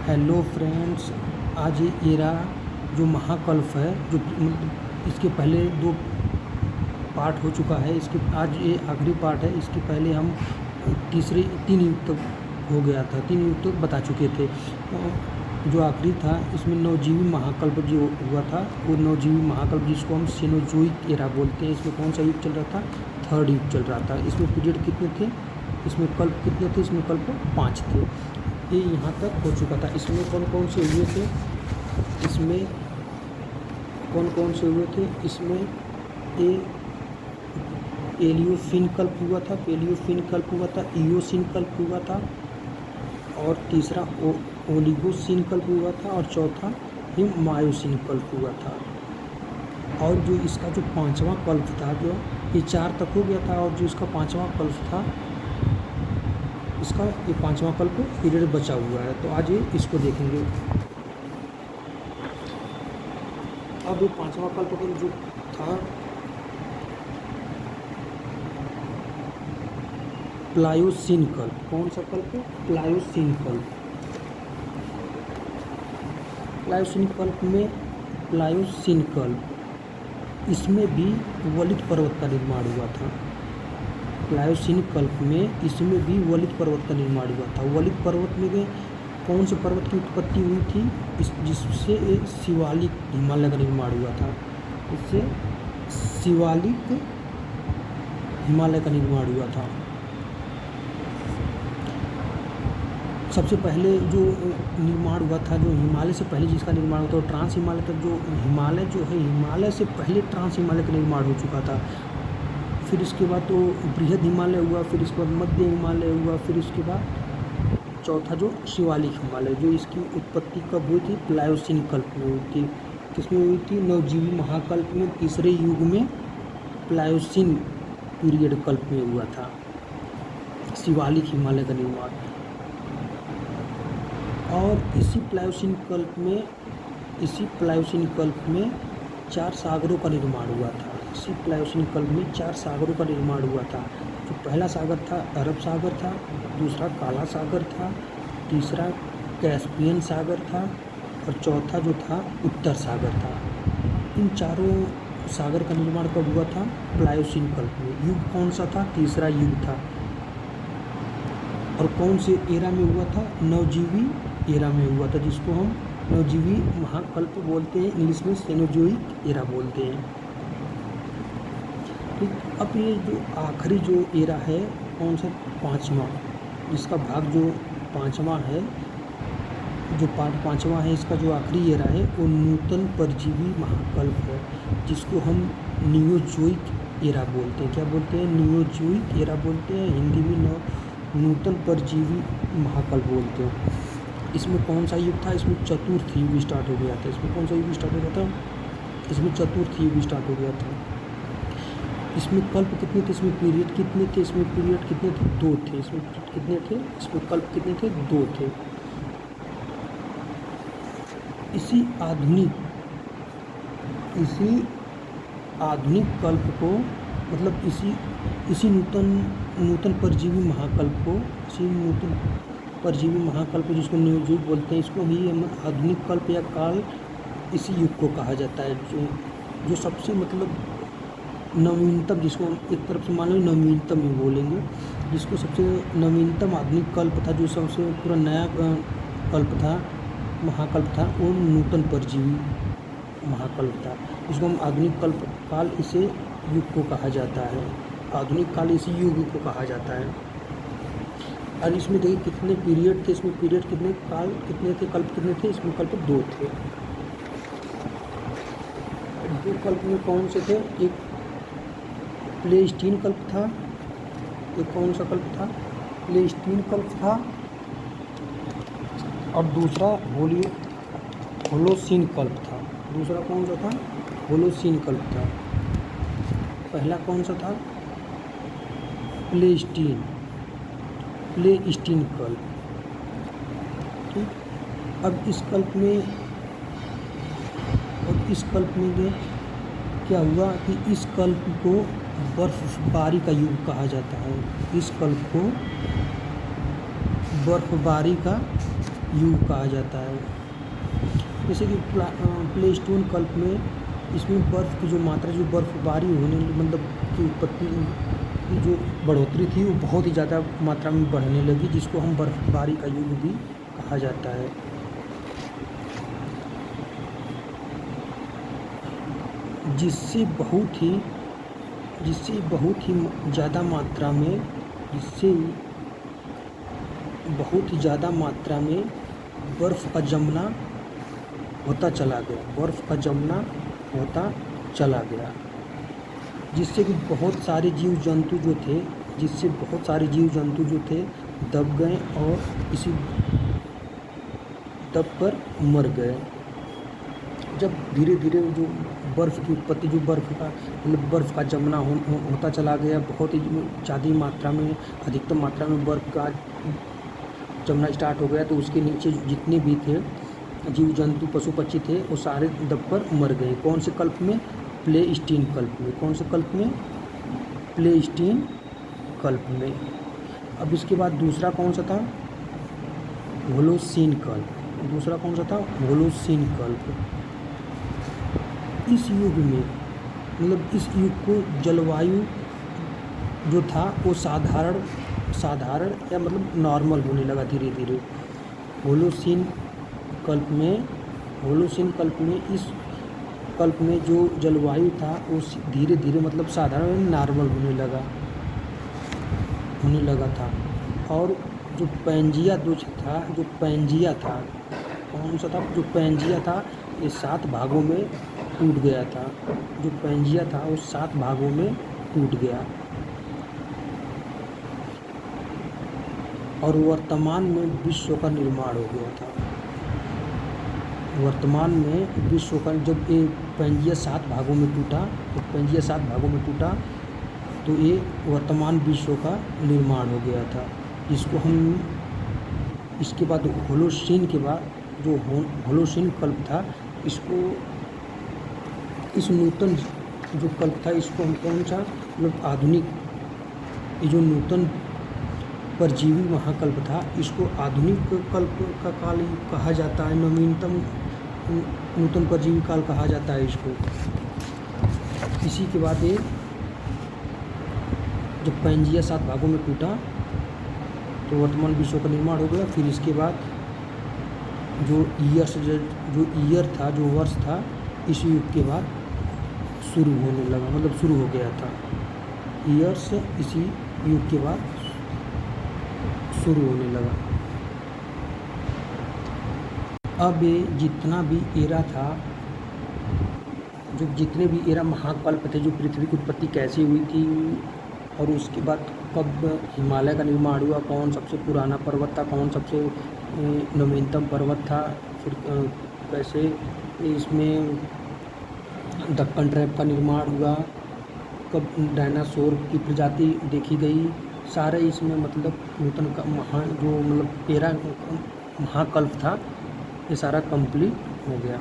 Hello friends, आज ये era जो महाकल्प है, जो इसके पहले 2 पार्ट हो चुका है, इसके आज ये आखिरी पार्ट है। इसके पहले हम 3 युग तक हो गया था, 3 युग तक बता चुके थे। जो आखिरी था इसमें नवजीवी महाकल्प जो हुआ था, वो नवजीवी महाकल्प जिसको हम सेनोजोइक एरा बोलते हैं। इसमें कौन सा युग चल रहा था? 3rd युग चल रहा था। इसमें पीरियड कितने थे? इसमें कल्प कितने थे? इसमें कल्प 5 थे। ये यहाँ तक हो चुका था। इसमें कौन कौन से हुए थे? इसमें कौन कौन से हुए थे? इसमें एलियोफिन कल्प हुआ था, पेलियोफिन कल्प हुआ था, इयोसिन कल्प हुआ था, और तीसरा ओलिगोसिन कल्प हुआ था, और चौथा मायोसिन कल्प हुआ था। और जो इसका जो 5वां कल्प था, जो ये 4 तक हो गया था, और जो इसका 5वां कल्प था, इसका ये 5वां कल्प पीरियड बचा हुआ है। तो आज ये इसको देखेंगे। अब ये 5वां कल्प जो था प्लायोसीन कल्प। कौन सा कल्प? प्लायोसीन कल्प। प्लायोसीन कल्प में प्लायोसीन कल्प इसमें भी वलित पर्वत का निर्माण हुआ था। प्लायोसीन कल्प में इसमें भी वलित पर्वत का निर्माण हुआ था। वलित पर्वत में कौन से पर्वत की उत्पत्ति हुई थी? जिससे एक शिवालिक हिमालय का निर्माण हुआ था। इससे शिवालिक हिमालय का निर्माण हुआ था। सबसे पहले जो निर्माण हुआ था, जो हिमालय से पहले जिसका निर्माण हुआ था, वो ट्रांस हिमालय तक जो हिमालय जो है, हिमालय से पहले ट्रांस हिमालय का निर्माण हो चुका था। फिर इसके बाद तो बृहद हिमालय हुआ, फिर इसके बाद मध्य हिमालय हुआ, फिर इसके बाद चौथा जो शिवालिक हिमालय, जो इसकी उत्पत्ति कब हुई थी? प्लायोसीन कल्प में हुई थी। किसमें हुई थी? नवजीवी महाकल्प में, तीसरे युग में प्लायोसीन पीरियड कल्प में हुआ था शिवालिक हिमालय का निर्माण। और इसी प्लायोसीन कल्प में 4 सागरों का निर्माण हुआ था। इसी प्लायोसीन कल्प में 4 सागरों का निर्माण हुआ था। जो पहला सागर था अरब सागर था, दूसरा काला सागर था, तीसरा कैस्पियन सागर था, और चौथा जो था उत्तर सागर था। इन चारों सागर का निर्माण कब हुआ था? प्लायोसीन कल्प में। युग कौन सा था? तीसरा युग था। और कौन से एरा में हुआ था? नवजीवी एरा में हुआ था, जिसको हम नवजीवी महाकल्प बोलते हैं, इंग्लिश में सेनोजोइक एरा बोलते हैं। ठीक। अब ये जो आखिरी जो एरा है, कौन सा? 5वां, जिसका भाग जो 5वां है, जो पार्ट 5वां है, इसका जो आखिरी एरा है, वो नूतन परजीवी महाकल्प है, जिसको हम नियोजोइक एरा बोलते हैं। क्या बोलते हैं? नियोजोइक एरा बोलते हैं। हिंदी में नूतन परजीवी महाकल्प बोलते हैं। इसमें कौन सा युग था? इसमें चतुर्थ युग स्टार्ट हो गया था। इसमें कौन सा युग स्टार्ट हो गया था? इसमें चतुर्थ युग स्टार्ट हो गया था। इसमें कल्प कितने थे? इसमें पीरियड कितने थे? इसमें पीरियड कितने थे? 2 थे। इसमें कितने थे? इसमें कल्प कितने थे? 2 थे। इसी आधुनिक कल्प को, मतलब इसी नूतन परजीवी महाकल्प को, इसी नूतन परजीवी महाकल्प जिसको नियोजोइक बोलते हैं, इसको ही हम आधुनिक कल्प या काल इसी युग को कहा जाता है। जो सबसे मतलब नवीनतम, जिसको हम एक तरफ से मान लो नवीनतम ही बोलेंगे, जिसको सबसे नवीनतम आधुनिक कल्प था, जो सबसे पूरा नया कल्प था, महाकल्प था, वो नूतन परजीवी महाकल्प था। इसको हम आधुनिक कल्प काल इसे युग को कहा जाता है। आधुनिक काल इसी युग को कहा जाता है। और इसमें देखिए कितने पीरियड थे। इसमें पीरियड कितने, काल कितने थे, कल्प कितने थे? इसमें कल्प 2 थे। 2 कल्प में कौन से थे? एक प्लेस्टीन कल्प था। एक कौन सा कल्प था? प्लेस्टीन कल्प था। और दूसरा होलोसीन कल्प था। दूसरा कौन सा था? होलोसीन कल्प था। पहला कौन सा था? प्लेस्टीन कल्प। ठीक। अब इस कल्प में क्या हुआ कि इस कल्प को बर्फबारी का युग कहा जाता है। इस कल्प को बर्फबारी का युग कहा जाता है। जैसे कि प्लेस्टोन कल्प में इसमें बर्फ़ की जो मात्रा, जो बर्फ़बारी होने मतलब की उत्पत्ति, जो बढ़ोतरी थी वो बहुत ही ज़्यादा मात्रा में बढ़ने लगी, जिसको हम बर्फ़बारी का युग भी कहा जाता है। जिससे बहुत ही ज़्यादा मात्रा में बर्फ़ का जमना होता चला गया, जिससे कि बहुत सारे जीव जंतु जो थे दब गए और इसी दब कर मर गए। जब धीरे धीरे जो बर्फ़ की उत्पत्ति, जो बर्फ़ का जमना होता चला गया, बहुत ही ज़्यादा मात्रा में, अधिकतम मात्रा में बर्फ़ का जमना स्टार्ट हो गया, तो उसके नीचे जितने भी थे जीव जंतु, पशु पक्षी थे, वो सारे दबकर मर गए। कौन से कल्प में? प्लेस्टीन कल्प में। कौन से कल्प में? प्लेस्टीन कल्प में। अब इसके बाद दूसरा कौन सा था? होलोसीन कल्प। दूसरा कौन सा था? होलोसीन कल्प। इस युग में मतलब इस युग को जलवायु जो था वो साधारण या मतलब नॉर्मल होने लगा धीरे धीरे। होलोसीन कल्प में इस कल्प में जो जलवायु था वो धीरे धीरे मतलब साधारण नॉर्मल होने लगा था। और जो पैंजिया था, कौन सा था? जो पैंजिया था ये 7 भागों में टूट गया था। जो पैंजिया था वो 7 भागों में टूट गया। और वर्तमान में विश्व का निर्माण हो गया था। वर्तमान में विश्व का, जब ये पैंजिया 7 भागों में टूटा, तो ये वर्तमान विश्व का निर्माण हो गया था। इसको हम इसके बाद होलोसीन के बाद जो होलोसीन कल्प था, इस नूतन जो कल्प था इसको हम कौन सा मतलब आधुनिक, ये जो नूतन परजीवी महाकल्प था इसको आधुनिक कल्प का काल कहा जाता है। नवीनतम नूतन परजीवी काल कहा जाता है इसको। इसी के बाद ये जब पैंजिया 7 भागों में टूटा तो वर्तमान विश्व का निर्माण हो गया। फिर इसके बाद जो वर्ष था इस युग के बाद शुरू होने लगा, मतलब शुरू हो गया था। ईयर्स इसी युग के बाद शुरू होने लगा। अब ये जितना भी एरा था, जो जितने भी एरा महाकल्प थे, जो पृथ्वी की उत्पत्ति कैसे हुई थी और उसके बाद कब हिमालय का निर्माण हुआ, कौन सबसे पुराना पर्वत था, कौन सबसे नवीनतम पर्वत था, फिर कैसे इसमें दक्कन ट्रैप का निर्माण हुआ, कब डायनासोर की प्रजाति देखी गई, सारे इसमें मतलब नूतन का जो मतलब एरा महाकल्प था ये सारा कंप्लीट हो गया।